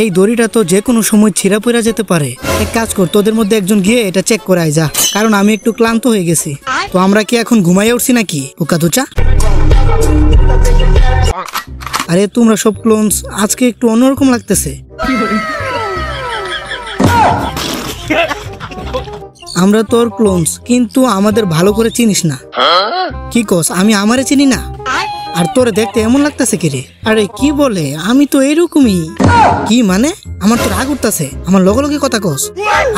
এই দড়িটা তো যে কোনো সময় ছিঁড়া পড়া যেতে পারে। এক কাজ কর, তোদের মধ্যে একজন গিয়ে এটা চেক করে আয় যা, কারণ আমি একটু ক্লান্ত হয়ে গেছি। তো আমরা কি এখন ঘুমাইয়া উঠছি নাকি পোকাতুচা? আরে তোমরা সব ক্লোনস আজকে একটু অন্যরকম লাগতেছে। আমরা তোর ক্লোনস, কিন্তু আমাদের ভালো করে চিনিস না। কি কস? আমি আমারে চিনি না? আর তোরে দেখতে এমন লাগতেছে কি রে? আরে কি বলে, আমি তো এরকমই। কি মানে? আমার তো রাগ উঠতেছে, আমার লগে লগে কথা কস।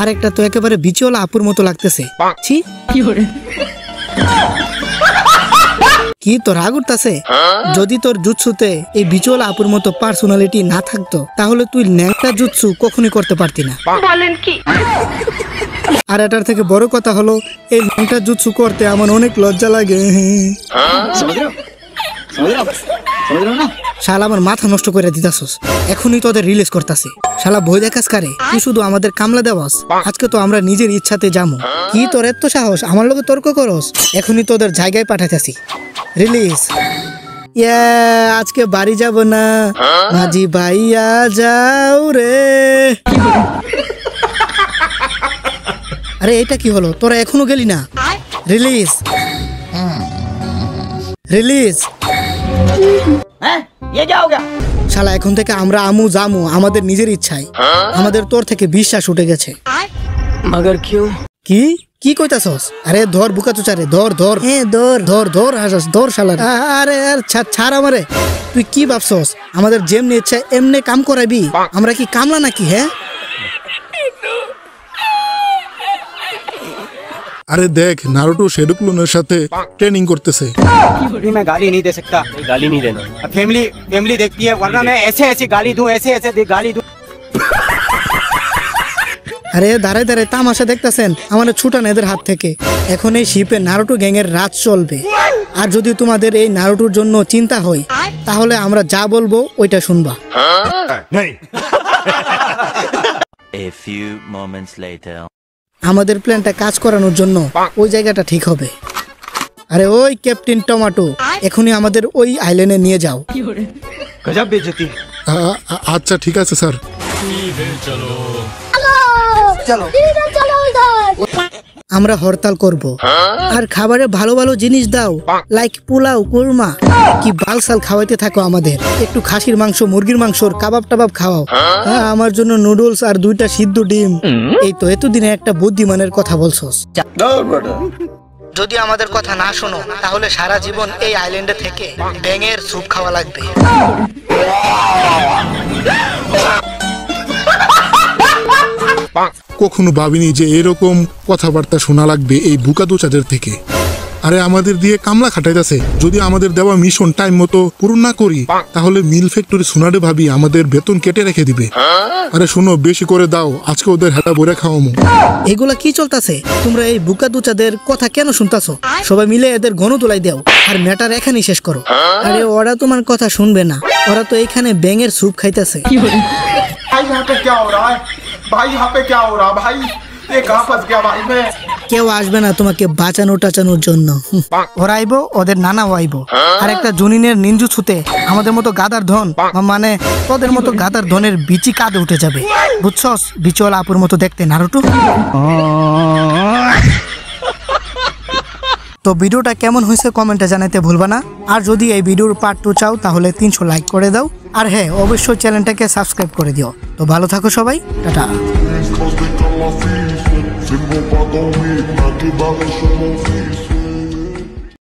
আর একটা তো একেবারে বিচওয়ালা আপুর মতো লাগতেছে। ছি, কি তো রাগ উঠতেছে? যদি তোর জুৎসুতে এই বিচওয়ালা আপুর মতো পার্সোনালিটি না থাকতো, তাহলে তুই ন্যাংটা জুৎসু কখনোই করতে পারতি না। বলেন কি? আর এটার থেকে বড় কথা হলো, এই ন্যাংটা জুৎসু করতে আমার অনেক লজ্জা লাগে। শালা আমার মাথা নষ্ট করে দিতাছস। এখনই তোদের রিলিজ করতাছি। শালা ভয় দেখাস কারে? তুই শুধু আমাদের কামলা দেওয়াস। আজকে তো আমরা নিজের ইচ্ছাতে যাবো। কি তোর এত সাহস আমার লগে তর্ক করস? এখনই তোদের জায়গায় পাঠাইতাছি। রিলিজ। আজকে বাড়ি যাব না, মাঝি ভাইয়া যাও রে। আরে এটা কি হলো? তোরা এখনো গেলি না? Release release. শালা এখন থেকে আমরা আমু জামু আমাদের নিজের ইচ্ছায়। আমাদের তোর থেকে বিশ্বাস উঠে গেছে। মগর কিউ? কি কি কইতাছস? আরে ধর বুকাচুচারে, ধর ধর। হ্যাঁ ধর ধর ধর হাসাস, ধর শালা। আরে আর ছাড় আমারে। তুই কি ভাবছস আমাদের যেমনি ইচ্ছা এমনি কাম করাবি? আমরা কি কামলা নাকি? হ্যাঁ আরে দেখ, নারুটো শ্যাডো ক্লোনের সাথে ট্রেনিং করতেছে। मैं गाली नहीं दे सकता। गाली नहीं देना। फैमिली देखती है, वरना मैं ऐसे गाली दूं, ऐसे गाली दूं। আরে দাঁড়ায় দাঁড়ায় তামাশা দেখতেছেন? আমাদের ছুটান এদের হাত থেকে। এখন এই শিপে নারুটো গ্যাং এর রাজ চলবে। আর যদি তোমাদের এই নারুটোর জন্য চিন্তা হয়, তাহলে আমরা যা বলবো ওইটা শুনবা। A few moments later. আমাদের প্ল্যানটা কাজ করানোর জন্য ওই জায়গাটা ঠিক হবে। আরে ওই ক্যাপ্টেন টমেটো, এখনই আমাদের ওই আইল্যান্ডে নিয়ে যাও। गजब बेइज्जती। আচ্ছা ঠিক আছে স্যার। আমরা হরতাল করব। আর খাবারে ভালো ভালো জিনিস দাও, লাইক পোলাও, কুরমা। কি বালসাল খাওয়াইতে থাকো আমাদের। একটু খাসির মাংস, মুরগির মাংসর কাবাব টাবাব খাওয়াও। হ্যাঁ, আমার জন্য নুডলস আর 2টা সিদ্ধ ডিম। এই তো এতদিনে একটা বুদ্ধিমানের কথা বলছস। যদি আমাদের কথা না শোনো, তাহলে সারা জীবন এই আইল্যান্ডে থেকে ব্যাঙের স্যুপ খাওয়া লাগবে। কখনো ভাবিনি যে এরকম কথাবার্তা শোনা লাগবে এই বুকাদুচাদের থেকে। আরে আমাদের দিয়ে কামলা খাটাইতেছে। যদি আমাদের দেওয়া মিশন টাইম মতো পূরণ না করি, তাহলে মিল ফ্যাক্টরি সোনারে ভাবি আমাদের বেতন কেটে রেখে দিবে। আরে শোনো, বেশি করে দাও, আজকে ওদের হেটা ভরে খাওয়ামো। এগুলা কি চলতেছে? তোমরা এই বুকাদুচাদের কথা কেন শুনতাছো? সবাই মিলে এদের গণ তোলাই দাও আর ম্যাটার এখানেই শেষ করো। আরে ওরা তোমার কথা শুনবে না, ওরা তো এখানে ব্যাঙের স্যুপ খাইতেছে। কেউ আসবে না তোমাকে বাঁচানো টাচানোর জন্য। ওরা আইবো, ওদের নানাও আইবো। আর একটা জুনিনের নিনজুৎসুতে আমাদের মতো গাদার ধন, মানে তোদের মতো গাদার ধনের বিচি কাঁধে উঠে যাবে। বুঝছস? বিচওয়ালা আপুর মতো দেখতে নারুটো। তো ভিডিওটা কেমন হয়েছে কমেন্টে জানাতে ভুলবা না। আর যদি এই ভিডিওর পার্ট 2 চাও, তাহলে 300 লাইক করে দাও। আর হ্যাঁ, অবশ্যই চ্যানেলটাকে সাবস্ক্রাইব করে দিও। তো ভালো থাকো সবাই, tata. Sin roubar dormir, na que bala chamou vício.